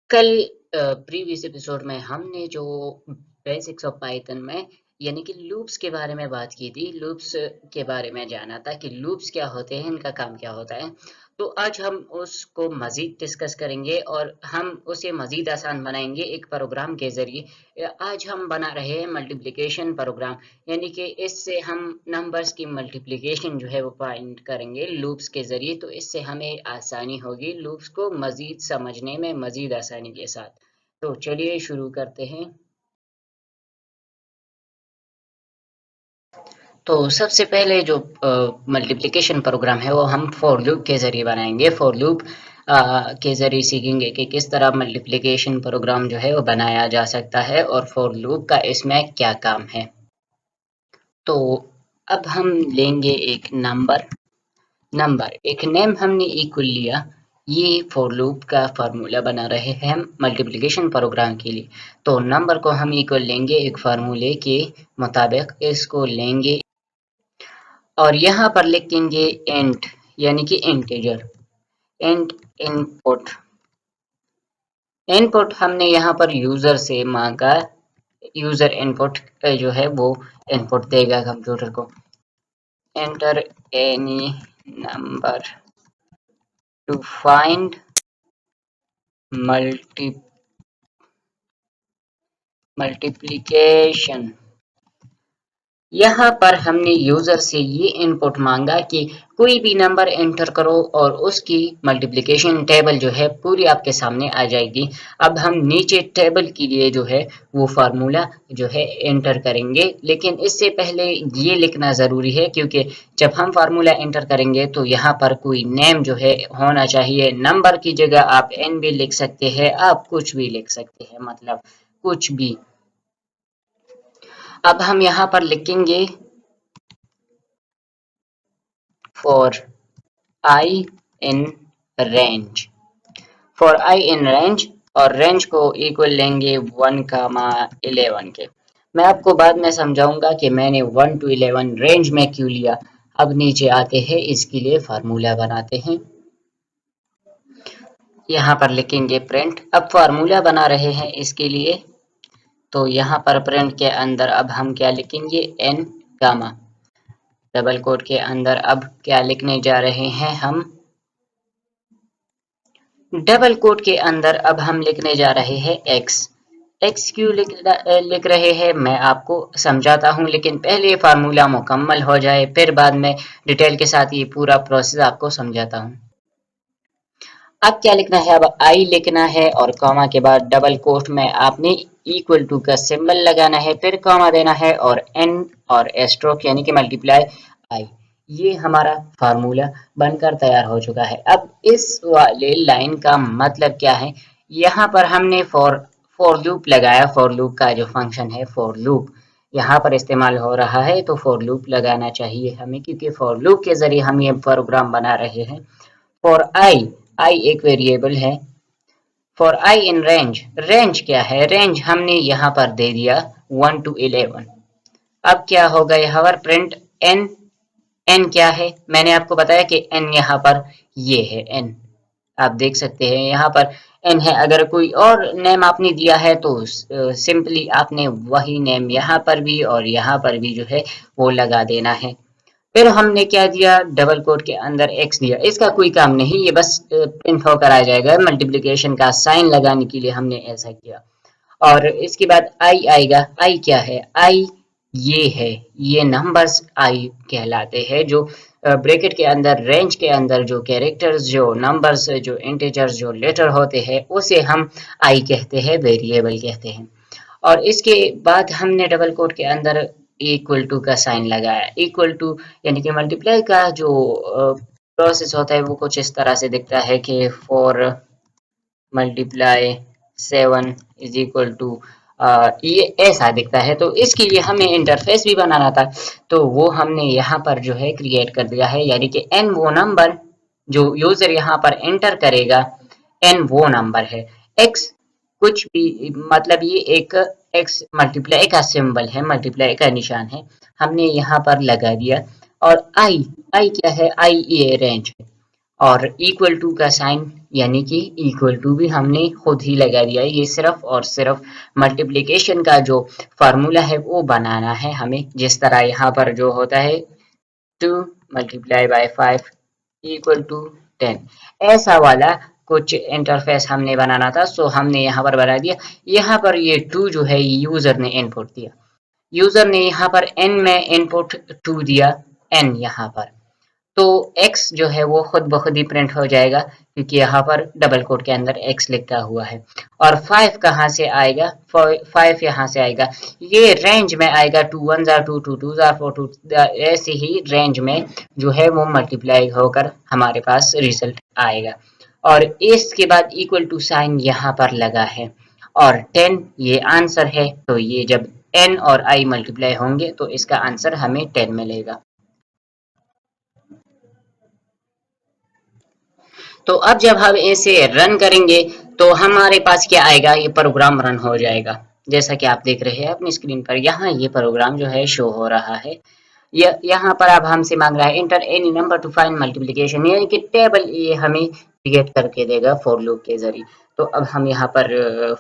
कल previous episode में हमने जो बेसिक्स ऑफ पाइथन में यानी कि लूप्स के बारे में बात की थी। लूप्स के बारे में जाना था कि लूप्स क्या होते हैं, इनका काम क्या होता है। तो आज हम उसको मजीद डिस्कस करेंगे और हम उसे मजीद आसान बनाएंगे एक प्रोग्राम के जरिए। आज हम बना रहे हैं मल्टीप्लिकेशन प्रोग्राम, यानी कि इससे हम नंबर्स की मल्टीप्लिकेशन जो है वो फाइंड करेंगे लूप्स के जरिए। तो इससे हमें आसानी होगी लूप्स को मजीद समझने में, मजीद आसानी के साथ। तो चलिए शुरू करते हैं। तो सबसे पहले जो मल्टीप्लिकेशन प्रोग्राम है वो हम फॉर लूप के जरिए बनाएंगे। फॉर लूप के जरिए सीखेंगे कि किस तरह मल्टीप्लिकेशन प्रोग्राम जो है वो बनाया जा सकता है और फॉर लूप का इसमें क्या काम है। तो अब हम लेंगे एक नंबर एक नेम हमने इक्वल लिया। ये फॉर लूप का फार्मूला बना रहे हैं हम मल्टीप्लिकेशन प्रोग्राम के लिए। तो नंबर को हम इक्वल लेंगे एक फार्मूले के मुताबिक, इसको लेंगे और यहाँ पर लिखेंगे इंट, यानी कि इंटीजर। इंट इनपुट, इनपुट हमने यहाँ पर यूजर से मांगा। यूजर इनपुट जो है वो इनपुट देगा कंप्यूटर को। Enter any number two find multi multiplication. यहाँ पर हमने यूजर से ये इनपुट मांगा कि कोई भी नंबर एंटर करो और उसकी मल्टीप्लिकेशन टेबल जो है पूरी आपके सामने आ जाएगी। अब हम नीचे टेबल के लिए जो है वो फार्मूला जो है एंटर करेंगे, लेकिन इससे पहले ये लिखना ज़रूरी है क्योंकि जब हम फार्मूला एंटर करेंगे तो यहाँ पर कोई नेम जो है होना चाहिए। नंबर की जगह आप एन भी लिख सकते हैं, आप कुछ भी लिख सकते हैं, मतलब कुछ भी। अब हम यहाँ पर लिखेंगे for I in range, for I in range, और रेंज को इक्वल लेंगे 1, 11 के। मैं आपको बाद में समझाऊंगा कि मैंने 1 to 11 रेंज में क्यों लिया। अब नीचे आते हैं, इसके लिए फार्मूला बनाते हैं। यहाँ पर लिखेंगे प्रिंट। अब फार्मूला बना रहे हैं इसके लिए, तो यहाँ पर प्रिंट के अंदर अब हम क्या लिखेंगे, एन गामा। डबल कोट के अंदर अब क्या लिखने जा रहे हैं हम, डबल कोट के अंदर अब हम लिखने जा रहे हैं एक्स। एक्स क्यों लिख रहे हैं मैं आपको समझाता हूँ, लेकिन पहले फार्मूला मुकम्मल हो जाए फिर बाद में डिटेल के साथ ये पूरा प्रोसेस आपको समझाता हूँ। अब क्या लिखना है, अब आई लिखना है और कॉमा के बाद डबल कोट में आपने इक्वल टू का सिंबल लगाना है, फिर कॉमा देना है और एन और एस्ट्रोक यानी कि मल्टीप्लाई आई। ये हमारा फार्मूला बनकर तैयार हो चुका है। अब इस वाले लाइन का मतलब क्या है, यहाँ पर हमने फॉर लूप लगाया। फॉर लूप का जो फंक्शन है फॉर लूप यहाँ पर इस्तेमाल हो रहा है, तो फॉर लूप लगाना चाहिए हमें क्योंकि फॉर लूप के जरिए हम ये प्रोग्राम बना रहे हैं। फॉर आई एक वेरिएबल है। For I in range, range क्या है, रेंज हमने यहाँ पर दे दिया 1 to 11। अब क्या होगा यहाँ पर प्रिंट एन। एन क्या है, मैंने आपको बताया कि एन यहाँ पर ये है एन। आप देख सकते हैं यहाँ पर एन है। अगर कोई और नेम आपने दिया है तो सिंपली आपने वही नेम यहाँ पर भी और यहाँ पर भी जो है वो लगा देना है। फिर हमने क्या दिया, डबल कोट के अंदर एक्स दिया। इसका कोई काम नहीं, ये बस प्रिंट होकर आ जाएगा। मल्टीप्लिकेशन का साइन लगाने के लिए हमने ऐसा किया। और इसके बाद आई आएगा। आई क्या है, आई ये है, ये नंबर्स आई कहलाते हैं, जो ब्रैकेट के अंदर रेंज के अंदर जो कैरेक्टर्स, जो नंबर्स, जो इंटीजर्स, जो लेटर होते हैं उसे हम आई कहते हैं, वेरिएबल कहते हैं। और इसके बाद हमने डबल कोट के अंदर इक्वल टू का साइन लगाया। इक्वल टू यानी कि मल्टीप्लाई का जो प्रोसेस होता है वो कुछ इस तरह से दिखता है कि for multiply 7 is equal to, ये ऐसा दिखता है। तो इसके लिए हमें इंटरफेस भी बनाना था, तो वो हमने यहाँ पर जो है क्रिएट कर दिया है, यानी कि एन वो नंबर जो यूजर यहाँ पर एंटर करेगा, एन वो नंबर है। एक्स कुछ भी, मतलब ये एक एक्स मल्टीप्लाई का सिंबल है, मल्टीप्लाई का निशान है, हमने यहाँ पर लगा दिया। और आई, आई क्या है, आई ये रेंज है। और इक्वल टू का साइन यानी कि इक्वल टू भी हमने खुद ही लगा दिया है। ये सिर्फ और सिर्फ मल्टीप्लिकेशन का जो फार्मूला है वो बनाना है हमें, जिस तरह यहाँ पर जो होता है 2 मल्टीप्लाई बाय 5 इक्वल टू 10, ऐसा वाला कुछ इंटरफेस हमने बनाना था। सो हमने यहाँ पर बना दिया। यहाँ पर ये 2 जो है यूजर ने इनपुट दिया, यूजर ने यहाँ पर n में इनपुट 2 दिया, n यहाँ पर, तो x जो है वो खुद ब खुद ही प्रिंट हो जाएगा क्योंकि यहाँ पर डबल कोट के अंदर x लिखा हुआ है। और 5 कहाँ से आएगा? 5 यहाँ से आएगा, ये रेंज में आएगा, 2 1 जार 2 2 2 जार 4 2, ऐसे ही रेंज में जो है वो मल्टीप्लाई होकर हमारे पास रिजल्ट आएगा। और इसके बाद इक्वल टू साइन यहाँ पर लगा है और 10 ये आंसर है। तो ये जब n और i मल्टीप्लाई होंगे तो इसका आंसर हमें 10 मिलेगा। तो अब जब हम इसे रन करेंगे तो हमारे पास क्या आएगा? ये प्रोग्राम रन हो जाएगा। जैसा कि आप देख रहे हैं अपनी स्क्रीन पर, यहाँ ये प्रोग्राम जो है शो हो रहा है। यहाँ पर अब हमसे मांग रहा है inter any number two find multiplication, यानी कि टेबल ये हमें क्रिएट करके देगा फॉर लूप के जरिए। तो अब हम यहाँ पर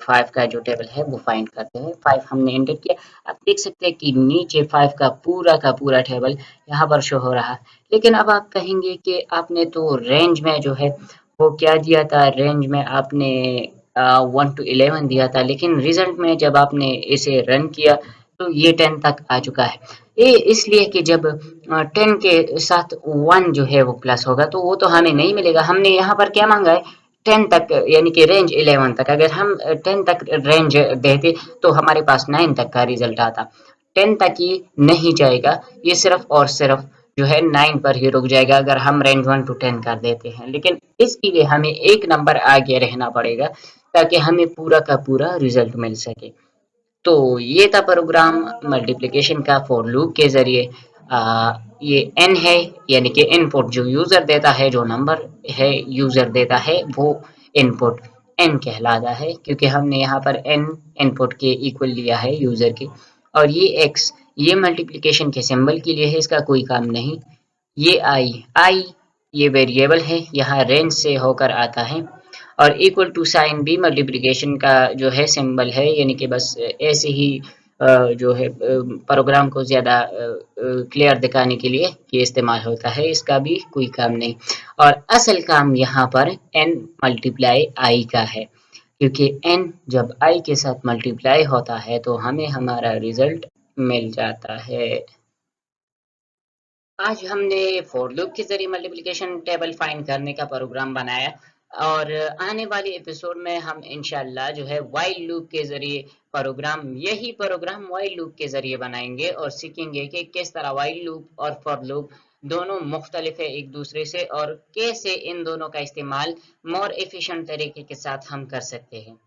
5 का जो टेबल है वो फाइंड करते हैं। 5 हमने एंटर किया। आप देख सकते हैं कि नीचे 5 का पूरा टेबल यहाँ पर शो हो रहा है। लेकिन अब आप कहेंगे कि आपने तो रेंज में जो है वो क्या दिया था? रेंज में आपने 1 to 11 दिया था, लेकिन रिजल्ट में जब आपने इसे रन किया तो ये 10 तक आ चुका है। ये इसलिए कि जब 10 के साथ 1 जो है वो प्लस होगा तो वो तो हमें नहीं मिलेगा। हमने यहाँ पर क्या मांगा है? 10 तक, यानी कि रेंज 11 तक। अगर हम 10 तक रेंज देते तो हमारे पास 9 तक का रिजल्ट आता। 10 तक ये नहीं जाएगा, ये सिर्फ और सिर्फ जो है 9 पर ही रुक जाएगा अगर हम रेंज 1 टू 10 कर देते हैं। लेकिन इसके लिए हमें एक नंबर आगे रहना पड़ेगा ताकि हमें पूरा का पूरा रिजल्ट मिल सके। तो ये था प्रोग्राम मल्टीप्लिकेशन का फॉर लूप के जरिए। ये n है, यानी कि इनपुट जो यूजर देता है, जो नंबर है यूजर देता है वो इनपुट n कहलाता है, क्योंकि हमने यहाँ पर n इनपुट के इक्वल लिया है यूजर के। और ये x ये मल्टीप्लिकेशन के सिंबल के लिए है, इसका कोई काम नहीं। ये i ये वेरिएबल है, यहाँ रेंज से होकर आता है। और इक्वल टू साइन भी मल्टीप्लिकेशन का जो है सिंबल है, यानी कि बस ऐसे ही जो है प्रोग्राम को ज़्यादा क्लियर दिखाने के लिए ये इस्तेमाल होता है, इसका भी कोई काम नहीं। और असल काम यहाँ पर n मल्टीप्लाई आई का है, क्योंकि n जब i के साथ मल्टीप्लाई होता है तो हमें हमारा रिजल्ट मिल जाता है। आज हमने फॉर लूप के जरिए मल्टीप्लिकेशन टेबल फाइंड करने का प्रोग्राम बनाया, और आने वाले एपिसोड में हम इंशाल्लाह जो है व्हाइल लूप के जरिए यही प्रोग्राम व्हाइल लूप के जरिए बनाएंगे और सीखेंगे कि किस तरह व्हाइल लूप और फॉर लूप दोनों मुख्तलिफ है एक दूसरे से, और कैसे इन दोनों का इस्तेमाल मोर एफिशिएंट तरीके के साथ हम कर सकते हैं।